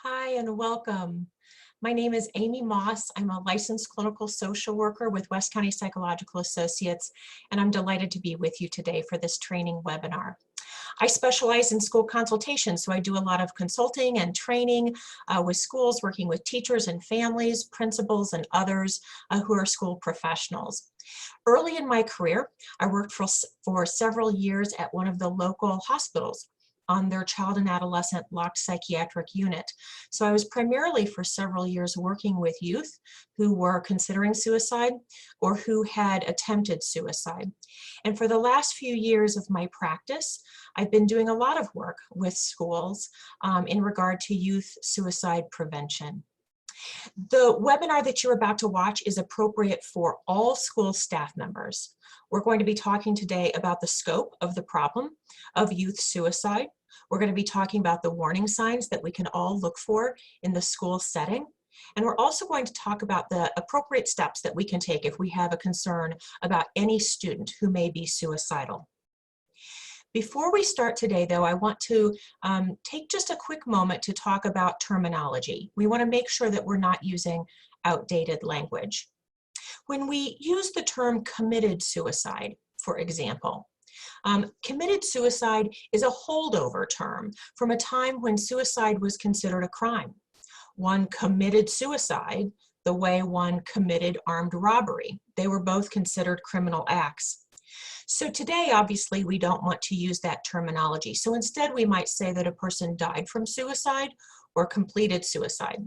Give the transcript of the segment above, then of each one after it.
Hi and welcome. My name is Amy Moss. I'm a licensed clinical social worker with West County Psychological Associates, and I'm delighted to be with you today for this training webinar. I specialize in school consultation, so I do a lot of consulting and training with schools, working with teachers and families, principals, and others who are school professionals. Early in my career, I worked for several years at one of the local hospitals on their child and adolescent locked psychiatric unit. So I was primarily for several years working with youth who were considering suicide or who had attempted suicide. And for the last few years of my practice, I've been doing a lot of work with schools in regard to youth suicide prevention. The webinar that you're about to watch is appropriate for all school staff members. We're going to be talking today about the scope of the problem of youth suicide. We're going to be talking about the warning signs that we can all look for in the school setting. And we're also going to talk about the appropriate steps that we can take if we have a concern about any student who may be suicidal. Before we start today, though, I want to take just a quick moment to talk about terminology. We want to make sure that we're not using outdated language. When we use the term committed suicide, for example, committed suicide is a holdover term from a time when suicide was considered a crime. One committed suicide the way one committed armed robbery. They were both considered criminal acts. So today, obviously, we don't want to use that terminology. So instead, we might say that a person died from suicide or completed suicide.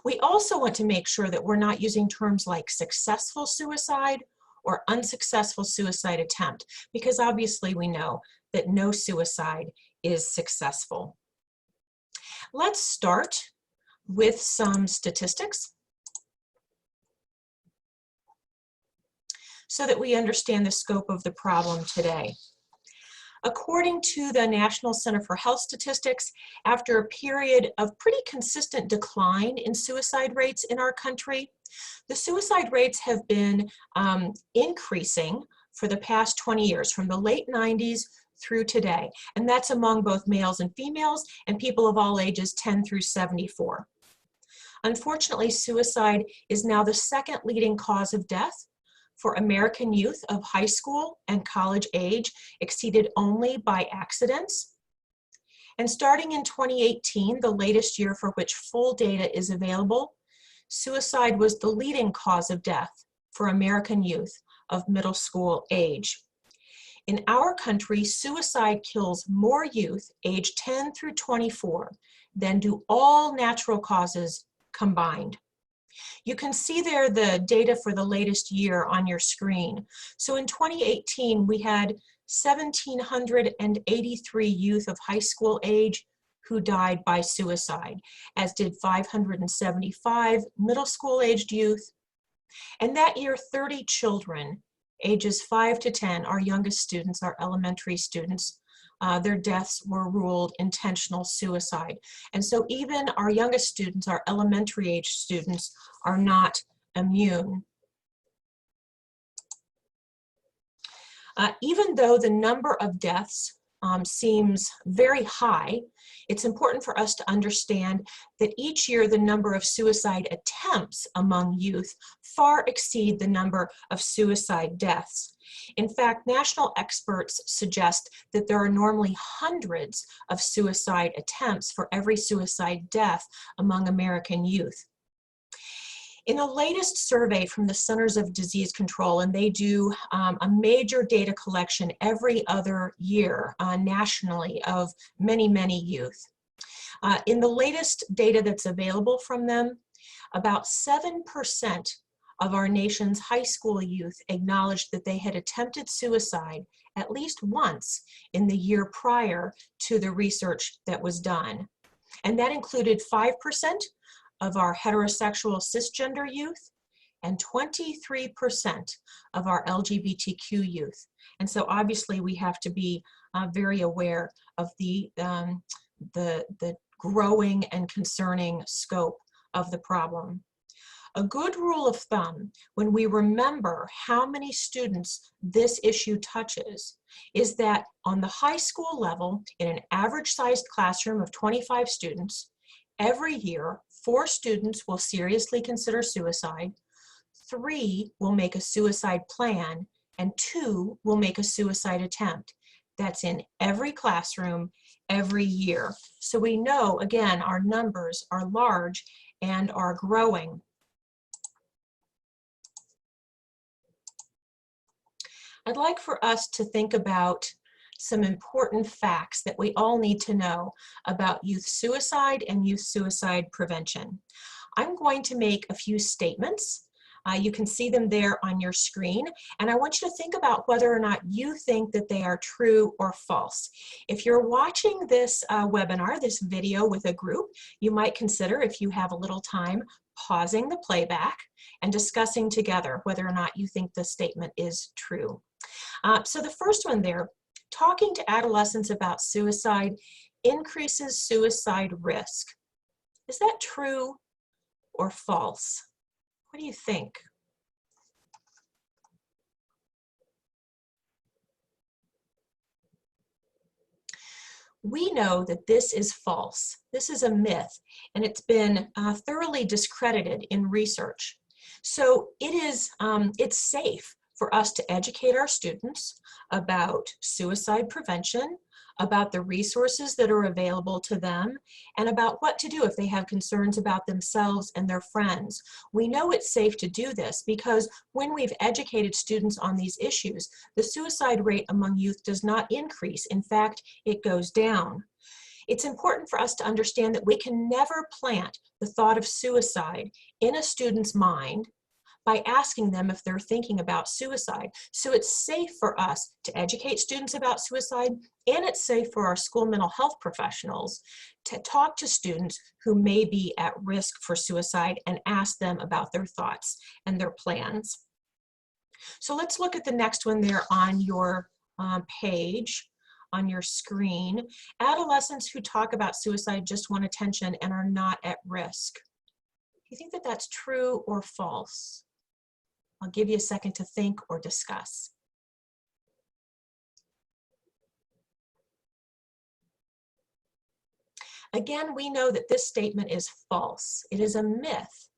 We also want to make sure that we're not using terms like successful suicide or unsuccessful suicide attempt, because obviously we know that no suicide is successful. Let's start with some statistics so that we understand the scope of the problem today. According to the National Center for Health Statistics, after a period of pretty consistent decline in suicide rates in our country, the suicide rates have been increasing for the past 20 years, from the late 90s through today. And that's among both males and females and people of all ages 10 through 74. Unfortunately, suicide is now the second leading cause of death for American youth of high school and college age, exceeded only by accidents. And starting in 2018, the latest year for which full data is available, suicide was the leading cause of death for American youth of middle school age. In our country, suicide kills more youth aged 10 through 24 than do all natural causes combined. You can see there the data for the latest year on your screen. So in 2018, we had 1,783 youth of high school age who died by suicide, as did 575 middle school aged youth. And that year, 30 children, ages 5 to 10, our youngest students, our elementary students, their deaths were ruled intentional suicide. And so even our youngest students, our elementary age students, are not immune. Even though the number of deaths seems very high, it's important for us to understand that each year the number of suicide attempts among youth far exceed the number of suicide deaths. In fact, national experts suggest that there are normally hundreds of suicide attempts for every suicide death among American youth. In a latest survey from the Centers of Disease Control, and they do a major data collection every other year nationally of many, many youth. In the latest data that's available from them, about 7% of our nation's high school youth acknowledged that they had attempted suicide at least once in the year prior to the research that was done. And that included 5% of our heterosexual cisgender youth and 23% of our LGBTQ youth. And so obviously we have to be very aware of the growing and concerning scope of the problem. A good rule of thumb, when we remember how many students this issue touches, is that on the high school level, in an average-sized classroom of 25 students, Every year, 4 students will seriously consider suicide, 3 will make a suicide plan, and 2 will make a suicide attempt. That's in every classroom, every year. So we know, again, our numbers are large and are growing. I'd like for us to think about some important facts that we all need to know about youth suicide and youth suicide prevention. I'm going to make a few statements. You can see them there on your screen, and I want you to think about whether or not you think that they are true or false. If you're watching this webinar, this video with a group, you might consider, if you have a little time, pausing the playback and discussing together whether or not you think the statement is true. So the first one there, talking to adolescents about suicide increases suicide risk. Is that true or false? What do you think? We know that this is false. This is a myth, and it's been thoroughly discredited in research. So it's safe for us to educate our students about suicide prevention, about the resources that are available to them, and about what to do if they have concerns about themselves and their friends. We know it's safe to do this because when we've educated students on these issues, the suicide rate among youth does not increase. In fact, it goes down. It's important for us to understand that we can never plant the thought of suicide in a student's mind by asking them if they're thinking about suicide. So it's safe for us to educate students about suicide, and it's safe for our school mental health professionals to talk to students who may be at risk for suicide and ask them about their thoughts and their plans. So let's look at the next one there on your page, on your screen. Adolescents who talk about suicide just want attention and are not at risk. Do you think that that's true or false? I'll give you a second to think or discuss. Again, we know that this statement is false. It is a myth.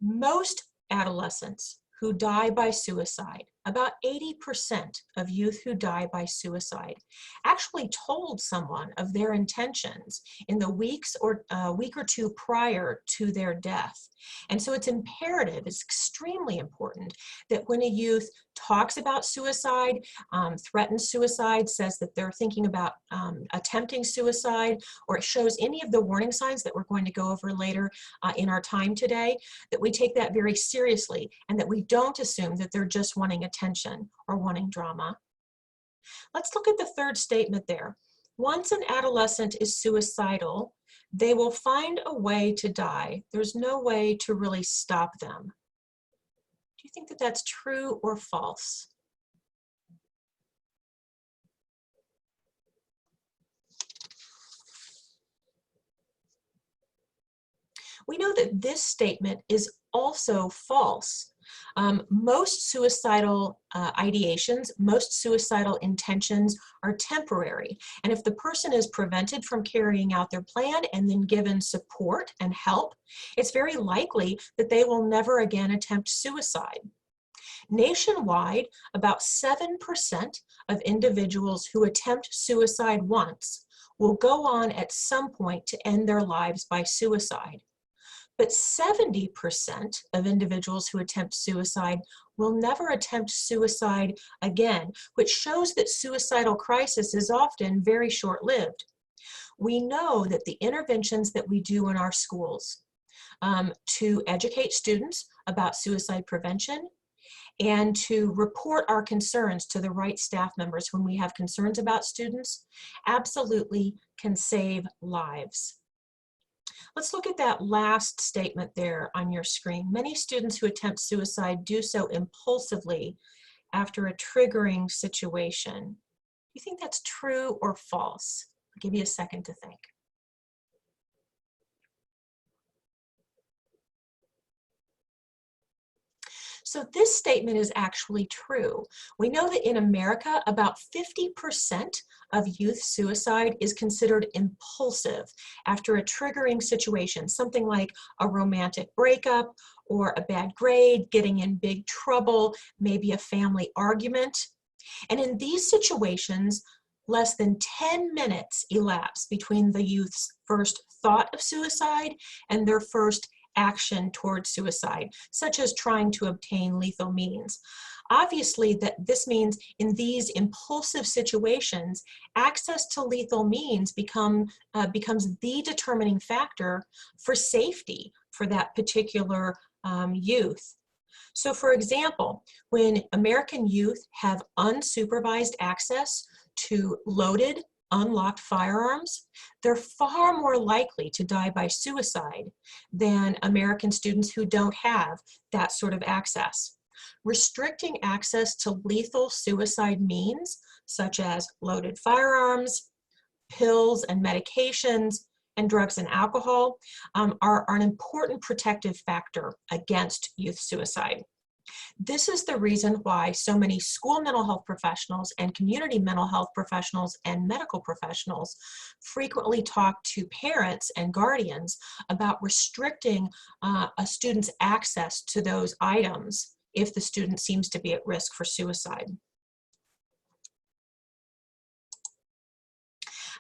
Most adolescents who die by suicide, about 80% of youth who die by suicide, actually told someone of their intentions in the week or two prior to their death. And so it's imperative, it's extremely important that when a youth talks about suicide, threatens suicide, says that they're thinking about attempting suicide, or it shows any of the warning signs that we're going to go over later in our time today, that we take that very seriously and that we don't assume that they're just wanting attention or wanting drama. Let's look at the third statement there. Once an adolescent is suicidal, they will find a way to die. There's no way to really stop them. Do you think that that's true or false? We know that this statement is also false. Most suicidal ideations, most suicidal intentions are temporary. And if the person is prevented from carrying out their plan and then given support and help, it's very likely that they will never again attempt suicide. Nationwide, about 7% of individuals who attempt suicide once will go on at some point to end their lives by suicide. But 70% of individuals who attempt suicide will never attempt suicide again, which shows that suicidal crisis is often very short-lived. We know that the interventions that we do in our schools to educate students about suicide prevention and to report our concerns to the right staff members when we have concerns about students absolutely can save lives. Let's look at that last statement there on your screen. Many students who attempt suicide do so impulsively after a triggering situation. Do you think that's true or false? I'll give you a second to think. So this statement is actually true. We know that in America, about 50% of youth suicide is considered impulsive after a triggering situation, something like a romantic breakup or a bad grade, getting in big trouble, maybe a family argument. And in these situations, less than 10 minutes elapse between the youth's first thought of suicide and their first action towards suicide, such as trying to obtain lethal means. Obviously, this means in these impulsive situations, access to lethal means becomes the determining factor for safety for that particular youth. So for example, when American youth have unsupervised access to loaded, unlocked firearms, they're far more likely to die by suicide than American students who don't have that sort of access. Restricting access to lethal suicide means, such as loaded firearms, pills and medications, and drugs and alcohol, are an important protective factor against youth suicide. This is the reason why so many school mental health professionals and community mental health professionals and medical professionals frequently talk to parents and guardians about restricting a student's access to those items if the student seems to be at risk for suicide.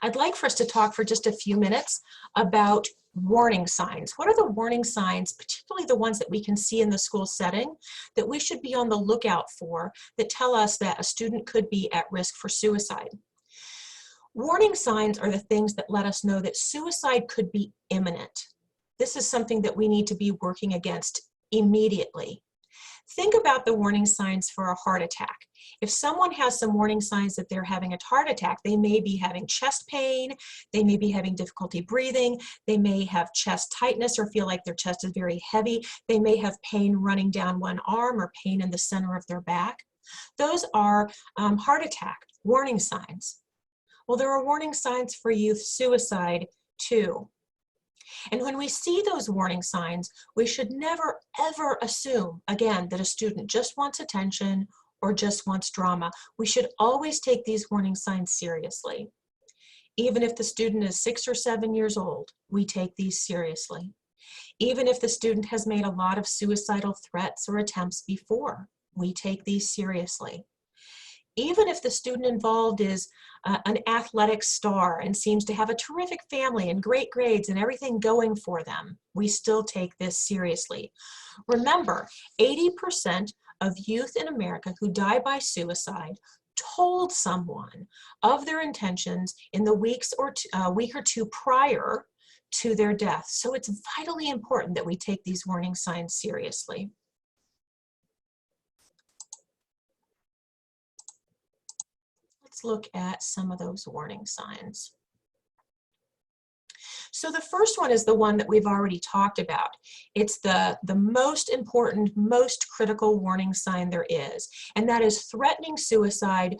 I'd like for us to talk for just a few minutes about warning signs. What are the warning signs, particularly the ones that we can see in the school setting, that we should be on the lookout for that tell us that a student could be at risk for suicide? Warning signs are the things that let us know that suicide could be imminent. This is something that we need to be working against immediately. Think about the warning signs for a heart attack. If someone has some warning signs that they're having a heart attack, they may be having chest pain, they may be having difficulty breathing, they may have chest tightness or feel like their chest is very heavy, they may have pain running down one arm or pain in the center of their back. Those are heart attack warning signs. Well, there are warning signs for youth suicide too. And when we see those warning signs, we should never, ever assume, again, that a student just wants attention or just wants drama. We should always take these warning signs seriously. Even if the student is 6 or 7 years old, we take these seriously. Even if the student has made a lot of suicidal threats or attempts before, we take these seriously. Even if the student involved is an athletic star and seems to have a terrific family and great grades and everything going for them, we still take this seriously. Remember, 80% of youth in America who die by suicide told someone of their intentions in the week or two prior to their death. So it's vitally important that we take these warning signs seriously. Let's look at some of those warning signs. So the first one is the one that we've already talked about. It's the most important, most critical warning sign there is, and that is threatening suicide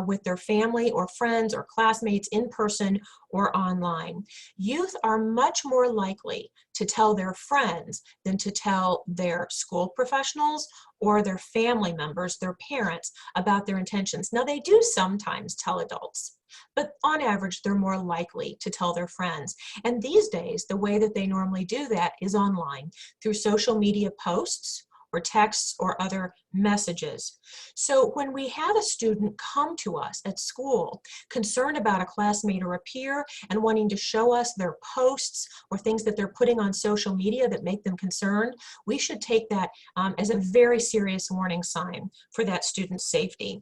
with their family or friends or classmates in person or online. Youth are much more likely to tell their friends than to tell their school professionals or their family members, their parents, about their intentions. Now, they do sometimes tell adults, but on average, they're more likely to tell their friends. And these days, the way that they normally do that is online, through social media posts or texts or other messages. So when we have a student come to us at school concerned about a classmate or a peer and wanting to show us their posts or things that they're putting on social media that make them concerned, we should take that as a very serious warning sign for that student's safety.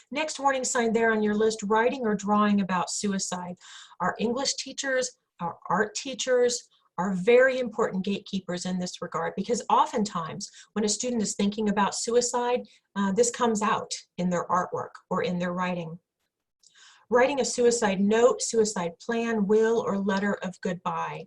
Next warning sign there on your list, writing or drawing about suicide. Our English teachers, our art teachers are very important gatekeepers in this regard, because oftentimes when a student is thinking about suicide, this comes out in their artwork or in their writing. Writing a suicide note, suicide plan, will, or letter of goodbye.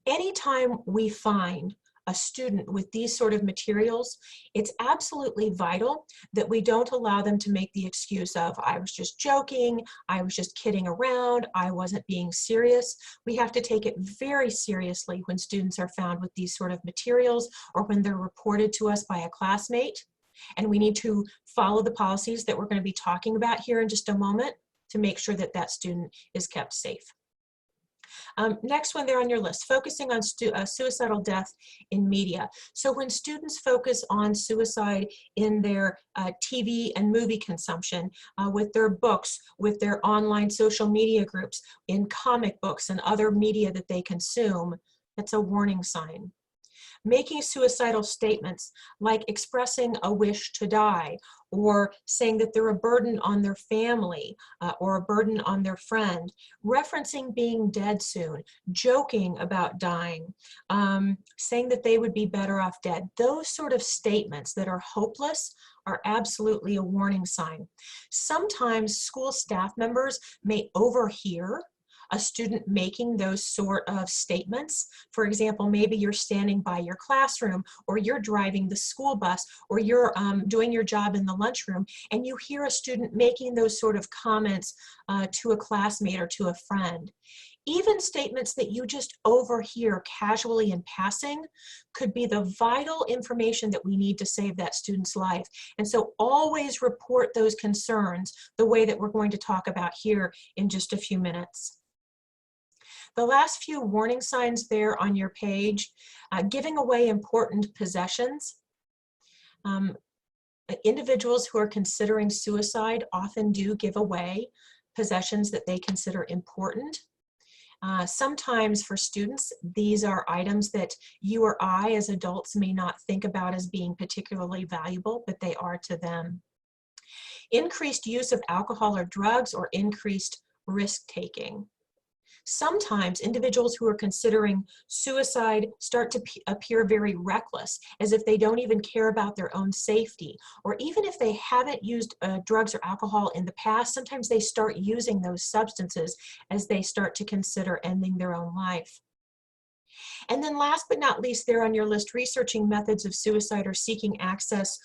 Anytime we find a student with these sort of materials, it's absolutely vital that we don't allow them to make the excuse of, I was just joking, I was just kidding around, I wasn't being serious. We have to take it very seriously when students are found with these sort of materials or when they're reported to us by a classmate. And we need to follow the policies that we're going to be talking about here in just a moment to make sure that that student is kept safe. Next one there on your list, focusing on suicidal death in media. So when students focus on suicide in their TV and movie consumption, with their books, with their online social media groups, in comic books and other media that they consume, that's a warning sign. Making suicidal statements like expressing a wish to die, or saying that they're a burden on their family or a burden on their friend, referencing being dead soon, joking about dying, saying that they would be better off dead. Those sort of statements that are hopeless are absolutely a warning sign. Sometimes school staff members may overhear a student making those sort of statements. For example, maybe you're standing by your classroom, or you're driving the school bus, or you're doing your job in the lunchroom, and you hear a student making those sort of comments to a classmate or to a friend. Even statements that you just overhear casually in passing could be the vital information that we need to save that student's life. And so always report those concerns the way that we're going to talk about here in just a few minutes. The last few warning signs there on your page, giving away important possessions. Individuals who are considering suicide often do give away possessions that they consider important. Sometimes for students, these are items that you or I as adults may not think about as being particularly valuable, but they are to them. Increased use of alcohol or drugs, or increased risk-taking. Sometimes individuals who are considering suicide start to appear very reckless, as if they don't even care about their own safety. Or even if they haven't used drugs or alcohol in the past, sometimes they start using those substances as they start to consider ending their own life. And then last but not least there on your list, researching methods of suicide or seeking access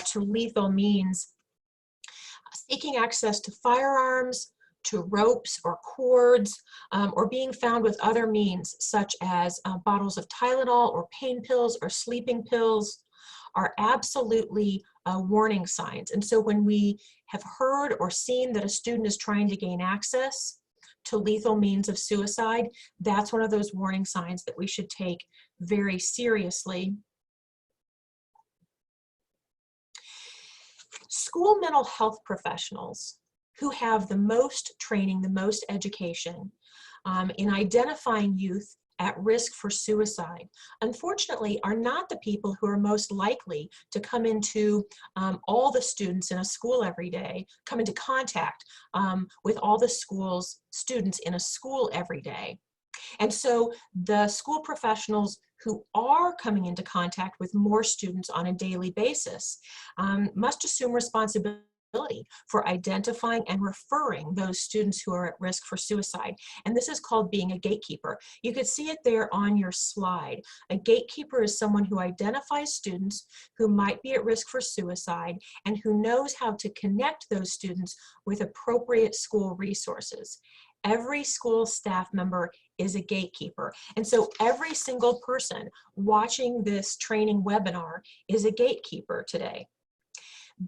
to lethal means. Seeking access to firearms, to ropes or cords, or being found with other means such as bottles of Tylenol or pain pills or sleeping pills are absolutely warning signs. And so when we have heard or seen that a student is trying to gain access to lethal means of suicide, that's one of those warning signs that we should take very seriously. School mental health professionals who have the most training, the most education in identifying youth at risk for suicide, unfortunately, are not the people who are most likely to come into all the students in a school every day, come into contact with all the school's students in a school every day. And so the school professionals who are coming into contact with more students on a daily basis must assume responsibility for identifying and referring those students who are at risk for suicide. And this is called being a gatekeeper. You could see it there on your slide. A gatekeeper is someone who identifies students who might be at risk for suicide and who knows how to connect those students with appropriate school resources. Every school staff member is a gatekeeper. And so every single person watching this training webinar is a gatekeeper today.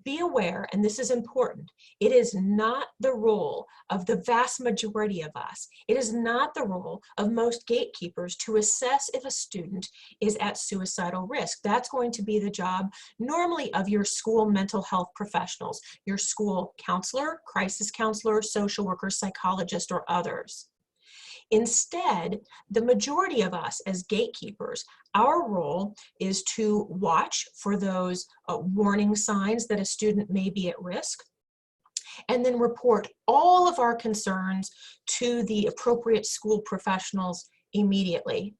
Be aware, and this is important, it is not the role of the vast majority of us. It is not the role of most gatekeepers to assess if a student is at suicidal risk. That's going to be the job normally of your school mental health professionals, your school counselor, crisis counselor, social worker, psychologist, or others. Instead, the majority of us as gatekeepers, our role is to watch for those warning signs that a student may be at risk, and then report all of our concerns to the appropriate school professionals immediately.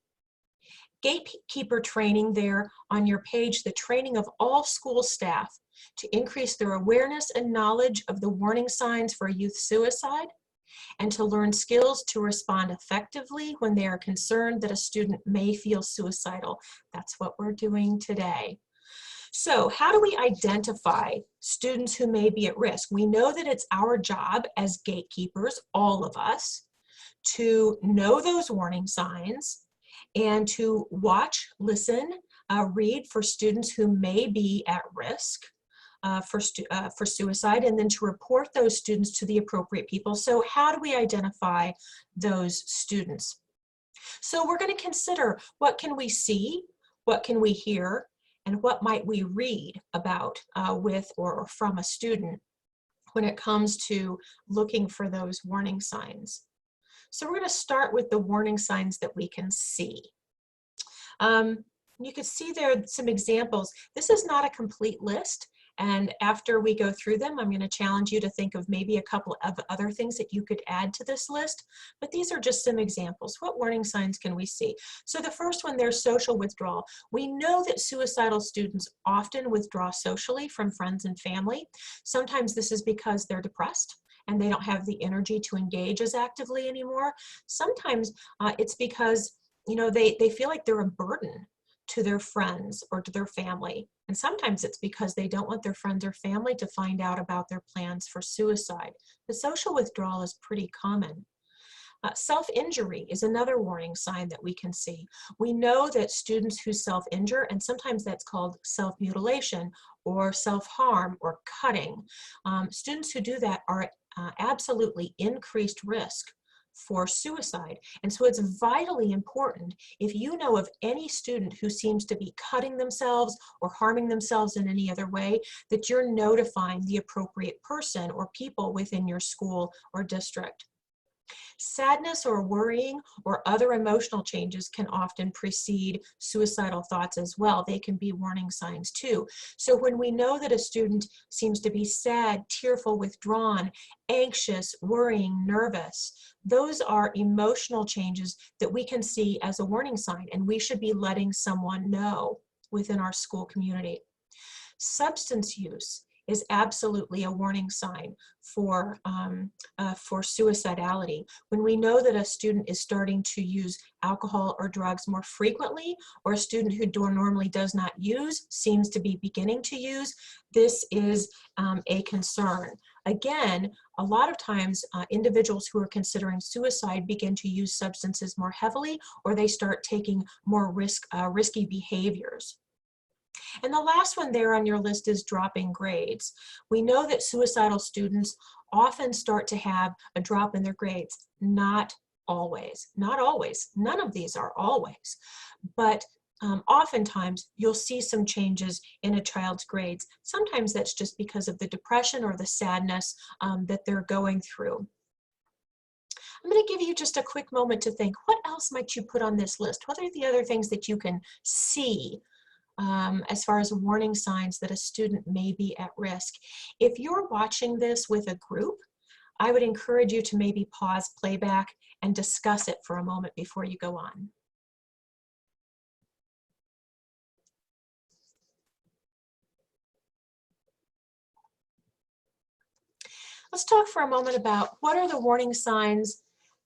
Gatekeeper training there on your page, the training of all school staff to increase their awareness and knowledge of the warning signs for youth suicide, and to learn skills to respond effectively when they are concerned that a student may feel suicidal. That's what we're doing today. So how do we identify students who may be at risk? We know that it's our job as gatekeepers, all of us, to know those warning signs and to watch, listen, read for students who may be at risk for suicide, and then to report those students to the appropriate people. So how do we identify those students? So we're going to consider, what can we see, what can we hear, and what might we read about with or from a student when it comes to looking for those warning signs. So we're going to start with the warning signs that we can see. You can see there some examples. This is not a complete list, and after we go through them, I'm going to challenge you to think of maybe a couple of other things that you could add to this list, but these are just some examples. What warning signs can we see? So the first one, there's social withdrawal. We know that suicidal students often withdraw socially from friends and family. Sometimes this is because they're depressed and they don't have the energy to engage as actively anymore. Sometimes it's because, you know, they feel like they're a burden to their friends or to their family. And sometimes it's because they don't want their friends or family to find out about their plans for suicide. The social withdrawal is pretty common. Self-injury is another warning sign that we can see. We know that students who self-injure, and sometimes that's called self-mutilation or self-harm or cutting, students who do that are absolutely increased risk for suicide. And so it's vitally important, if you know of any student who seems to be cutting themselves or harming themselves in any other way, that you're notifying the appropriate person or people within your school or district. Sadness or worrying or other emotional changes can often precede suicidal thoughts as well. They can be warning signs too. So when we know that a student seems to be sad, tearful, withdrawn, anxious, worrying, nervous, those are emotional changes that we can see as a warning sign, and we should be letting someone know within our school community. Substance use is absolutely a warning sign for suicidality. When we know that a student is starting to use alcohol or drugs more frequently, or a student who normally does not use seems to be beginning to use, this is a concern. Again, a lot of times individuals who are considering suicide begin to use substances more heavily, or they start taking more risky behaviors. And the last one there on your list is dropping grades. We know that suicidal students often start to have a drop in their grades. Not always, not always. None of these are always. But oftentimes you'll see some changes in a child's grades. Sometimes that's just because of the depression or the sadness that they're going through. I'm going to give you just a quick moment to think, what else might you put on this list? What are the other things that you can see as far as warning signs that a student may be at risk? If you're watching this with a group, I would encourage you to maybe pause playback and discuss it for a moment before you go on. Let's talk for a moment about what are the warning signs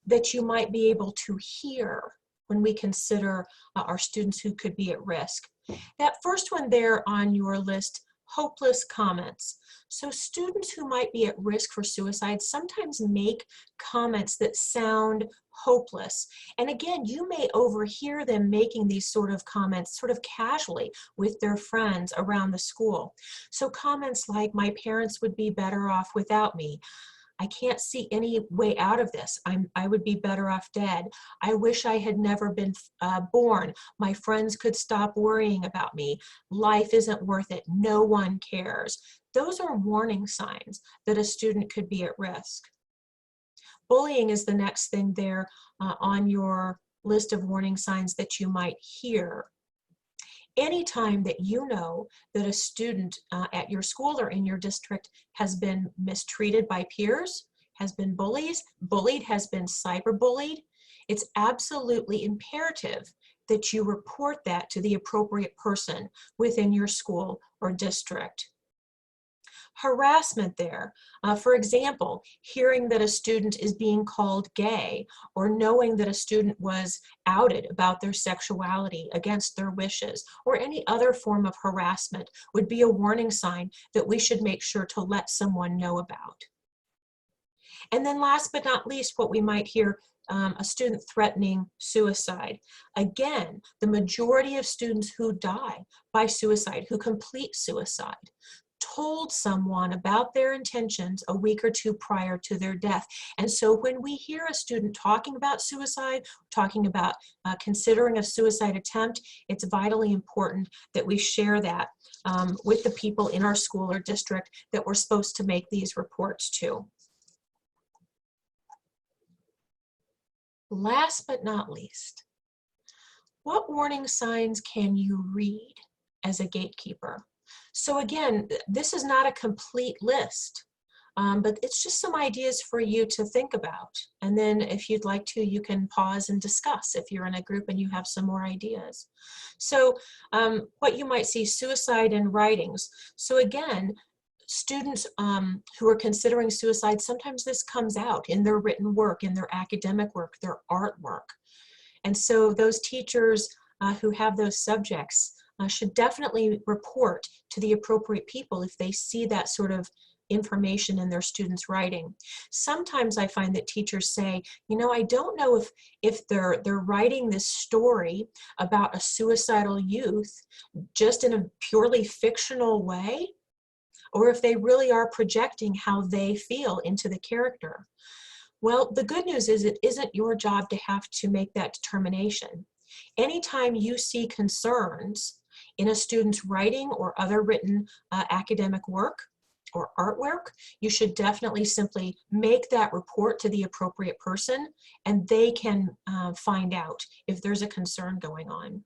that you might be able to hear when we consider our students who could be at risk. That first one there on your list, hopeless comments. So students who might be at risk for suicide sometimes make comments that sound hopeless. And again, you may overhear them making these sort of comments sort of casually with their friends around the school. So comments like, my parents would be better off without me. I can't see any way out of this. I would be better off dead. I wish I had never been born. My friends could stop worrying about me. Life isn't worth it. No one cares. Those are warning signs that a student could be at risk. Bullying is the next thing there on your list of warning signs that you might hear. Anytime that you know that a student at your school or in your district has been mistreated by peers, has been bullied, has been cyberbullied, it's absolutely imperative that you report that to the appropriate person within your school or district. Harassment there. For example, hearing that a student is being called gay, or knowing that a student was outed about their sexuality against their wishes, or any other form of harassment would be a warning sign that we should make sure to let someone know about. And then last but not least, what we might hear, a student threatening suicide. Again, the majority of students who die by suicide, who complete suicide, told someone about their intentions a week or two prior to their death. And so when we hear a student talking about suicide, talking about considering a suicide attempt, it's vitally important that we share that with the people in our school or district that we're supposed to make these reports to. Last but not least, what warning signs can you read as a gatekeeper? So again, this is not a complete list, but it's just some ideas for you to think about. And then if you'd like to, you can pause and discuss if you're in a group and you have some more ideas. So what you might see, suicide in writings. So again, students who are considering suicide, sometimes this comes out in their written work, in their academic work, their artwork. And so those teachers who have those subjects should definitely report to the appropriate people if they see that sort of information in their students' writing. Sometimes I find that teachers say, you know, I don't know if they're writing this story about a suicidal youth just in a purely fictional way, or if they really are projecting how they feel into the character. Well, the good news is it isn't your job to have to make that determination. Anytime you see concerns in a student's writing or other written academic work or artwork, you should definitely simply make that report to the appropriate person, and they can find out if there's a concern going on.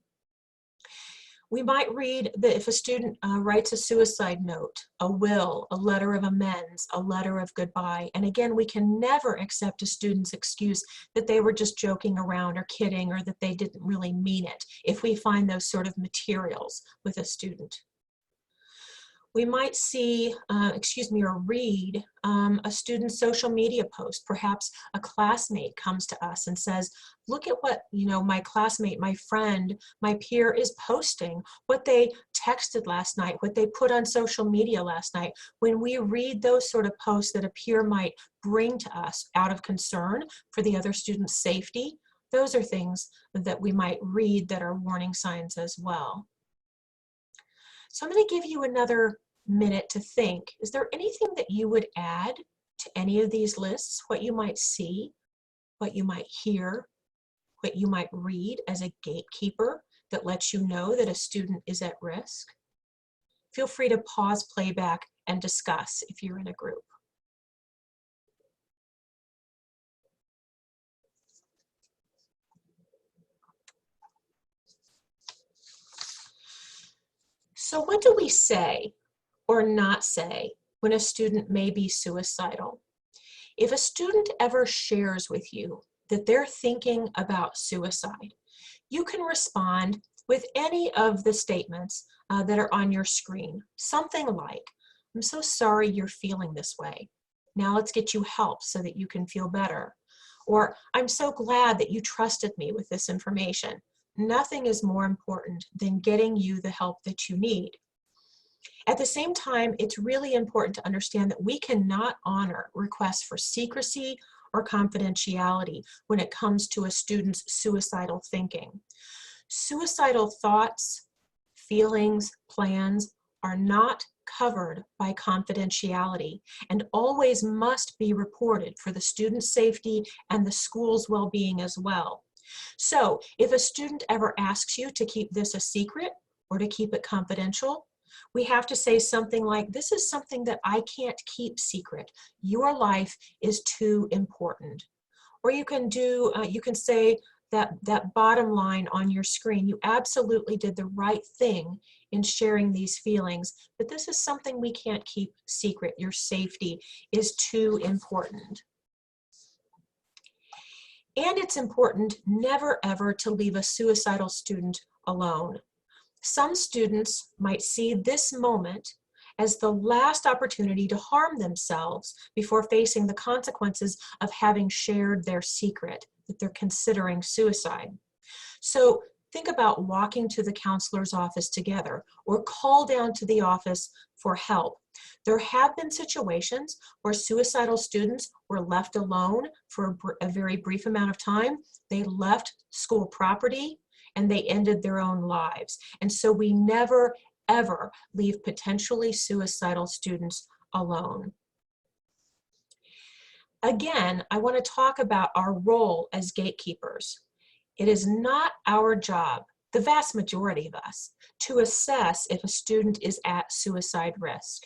We might read that if a student writes a suicide note, a will, a letter of amends, a letter of goodbye, and again, we can never accept a student's excuse that they were just joking around or kidding, or that they didn't really mean it if we find those sort of materials with a student. We might see, or read a student's social media post. Perhaps a classmate comes to us and says, look at what, you know, my classmate, my friend, my peer is posting, what they texted last night, what they put on social media last night. When we read those sort of posts that a peer might bring to us out of concern for the other student's safety, those are things that we might read that are warning signs as well. So I'm going to give you another minute to think. Is there anything that you would add to any of these lists? What you might see, what you might hear, what you might read as a gatekeeper that lets you know that a student is at risk? Feel free to pause playback and discuss if you're in a group. So what do we say or not say when a student may be suicidal? If a student ever shares with you that they're thinking about suicide, you can respond with any of the statements that are on your screen. Something like, I'm so sorry you're feeling this way. Now let's get you help so that you can feel better. Or, I'm so glad that you trusted me with this information. Nothing is more important than getting you the help that you need. At the same time, it's really important to understand that we cannot honor requests for secrecy or confidentiality when it comes to a student's suicidal thinking. Suicidal thoughts, feelings, plans are not covered by confidentiality and always must be reported for the student's safety and the school's well-being as well. So if a student ever asks you to keep this a secret or to keep it confidential, we have to say something like, this is something that I can't keep secret. Your life is too important. Or you can do, you can say that bottom line on your screen, you absolutely did the right thing in sharing these feelings, but this is something we can't keep secret. Your safety is too important. And it's important never ever to leave a suicidal student alone. Some students might see this moment as the last opportunity to harm themselves before facing the consequences of having shared their secret that they're considering suicide. So think about walking to the counselor's office together or call down to the office for help. There have been situations where suicidal students were left alone for a very brief amount of time. They left school property and they ended their own lives. And so we never, ever leave potentially suicidal students alone. Again, I want to talk about our role as gatekeepers. It is not our job, the vast majority of us, to assess if a student is at suicide risk.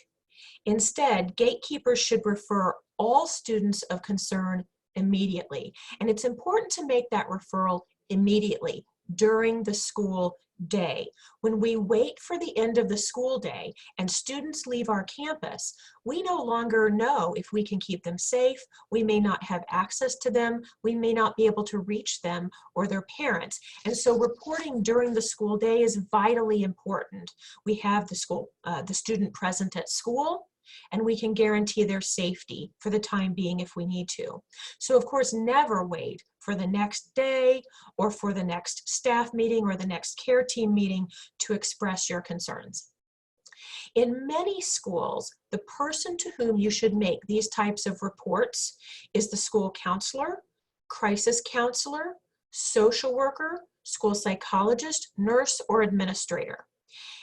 Instead, gatekeepers should refer all students of concern immediately. And it's important to make that referral immediately during the school day. When we wait for the end of the school day and students leave our campus, we no longer know if we can keep them safe. We may not have access to them. We may not be able to reach them or their parents. And so reporting during the school day is vitally important. We have the student present at school, and we can guarantee their safety for the time being if we need to. So of course, never wait for the next day or for the next staff meeting or the next care team meeting to express your concerns. In many schools, the person to whom you should make these types of reports is the school counselor, crisis counselor, social worker, school psychologist, nurse, or administrator.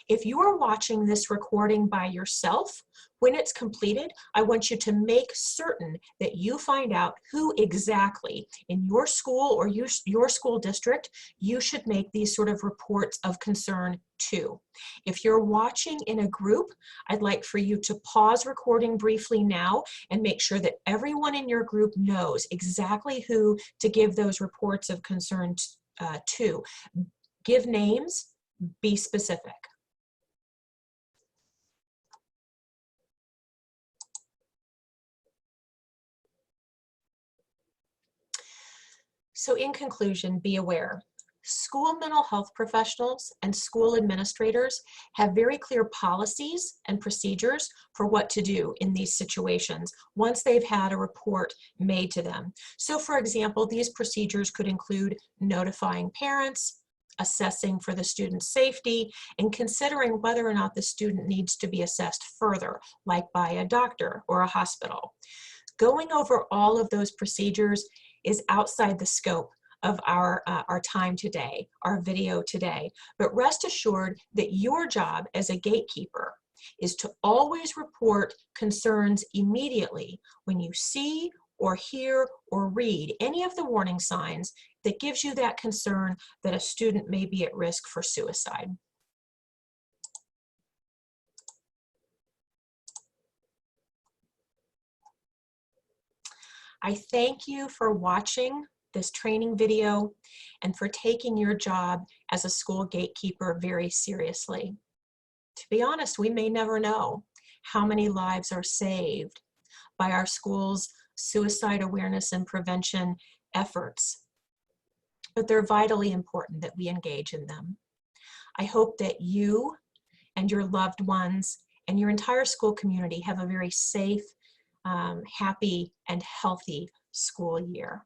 If you are watching this recording by yourself, when it's completed, I want you to make certain that you find out who exactly in your school or your school district you should make these sort of reports of concern to. If you're watching in a group, I'd like for you to pause recording briefly now and make sure that everyone in your group knows exactly who to give those reports of concern to. Give names, be specific. So in conclusion, be aware. School mental health professionals and school administrators have very clear policies and procedures for what to do in these situations once they've had a report made to them. So for example, these procedures could include notifying parents, assessing for the student's safety, and considering whether or not the student needs to be assessed further, like by a doctor or a hospital. Going over all of those procedures is outside the scope of our time today, our video today. But rest assured that your job as a gatekeeper is to always report concerns immediately when you see or hear or read any of the warning signs that gives you that concern that a student may be at risk for suicide. I thank you for watching this training video and for taking your job as a school gatekeeper very seriously. To be honest, we may never know how many lives are saved by our school's suicide awareness and prevention efforts, but they're vitally important that we engage in them. I hope that you and your loved ones and your entire school community have a very safe, happy, and healthy school year.